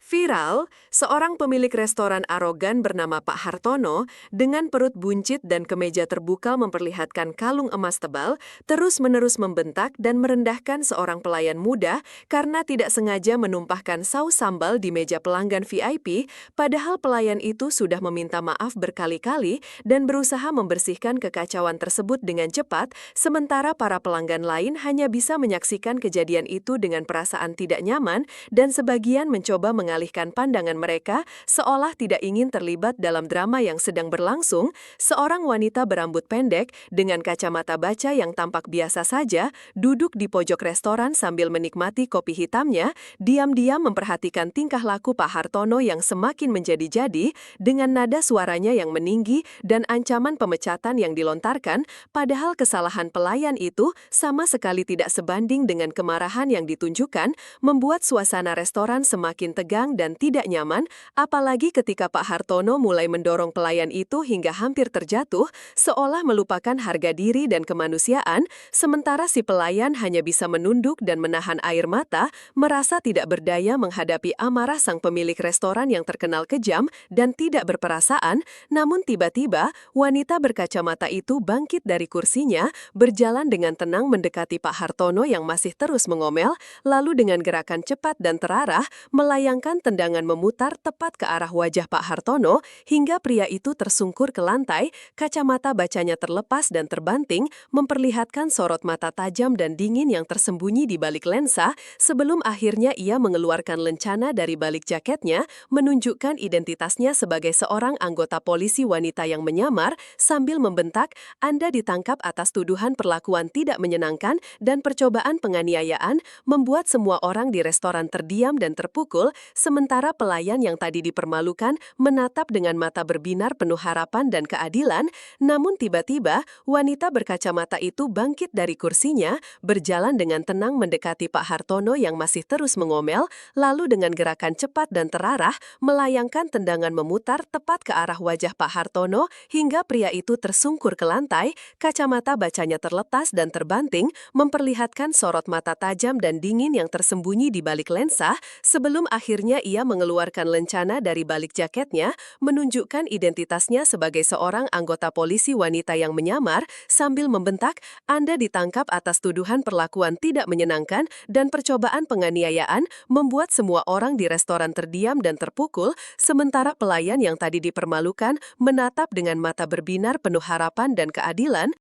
Viral, seorang pemilik restoran arogan bernama Pak Hartono dengan perut buncit dan kemeja terbuka memperlihatkan kalung emas tebal terus-menerus membentak dan merendahkan seorang pelayan muda karena tidak sengaja menumpahkan saus sambal di meja pelanggan VIP, padahal pelayan itu sudah meminta maaf berkali-kali dan berusaha membersihkan kekacauan tersebut dengan cepat, sementara para pelanggan lain hanya bisa menyaksikan kejadian itu dengan perasaan tidak nyaman dan sebagian mencoba mengalihkan pandangan mereka seolah tidak ingin terlibat dalam drama yang sedang berlangsung. Seorang wanita berambut pendek dengan kacamata baca yang tampak biasa saja duduk di pojok restoran sambil menikmati kopi hitamnya, diam-diam memperhatikan tingkah laku Pak Hartono yang semakin menjadi-jadi dengan nada suaranya yang meninggi dan ancaman pemecatan yang dilontarkan, padahal kesalahan pelayan itu sama sekali tidak sebanding dengan kemarahan yang ditunjukkan, membuat suasana restoran semakin tegang dan tidak nyaman, apalagi ketika Pak Hartono mulai mendorong pelayan itu hingga hampir terjatuh, seolah melupakan harga diri dan kemanusiaan, sementara si pelayan hanya bisa menunduk dan menahan air mata, merasa tidak berdaya menghadapi amarah sang pemilik restoran yang terkenal kejam dan tidak berperasaan. Namun tiba-tiba, wanita berkacamata itu bangkit dari kursinya, berjalan dengan tenang mendekati Pak Hartono yang masih terus mengomel, lalu dengan gerakan cepat dan terarah, melayangkan tendangan memutar tepat ke arah wajah Pak Hartono, hingga pria itu tersungkur ke lantai, kacamata bacanya terlepas dan terbanting, memperlihatkan sorot mata tajam dan dingin yang tersembunyi di balik lensa, sebelum akhirnya ia mengeluarkan lencana dari balik jaketnya, menunjukkan identitasnya sebagai seorang anggota polisi wanita yang menyamar, sambil membentak, "Anda ditangkap atas tuduhan perlakuan tidak menyenangkan dan percobaan penganiayaan," membuat semua orang di restoran terdiam dan terpukul, sementara pelayan yang tadi dipermalukan menatap dengan mata berbinar penuh harapan dan keadilan. Namun tiba-tiba, wanita berkacamata itu bangkit dari kursinya, berjalan dengan tenang mendekati Pak Hartono yang masih terus mengomel, lalu dengan gerakan cepat dan terarah, melayangkan tendangan memutar tepat ke arah wajah Pak Hartono, hingga pria itu tersungkur ke lantai, kacamata bacanya terlepas dan terbanting, memperlihatkan sorot mata tajam dan dingin yang tersembunyi di balik lensa, sebelum akhirnya ia mengeluarkan lencana dari balik jaketnya, menunjukkan identitasnya sebagai seorang anggota polisi wanita yang menyamar, sambil membentak, "Anda ditangkap atas tuduhan perlakuan tidak menyenangkan dan percobaan penganiayaan," membuat semua orang di restoran terdiam dan terpukul, sementara pelayan yang tadi dipermalukan menatap dengan mata berbinar penuh harapan dan keadilan,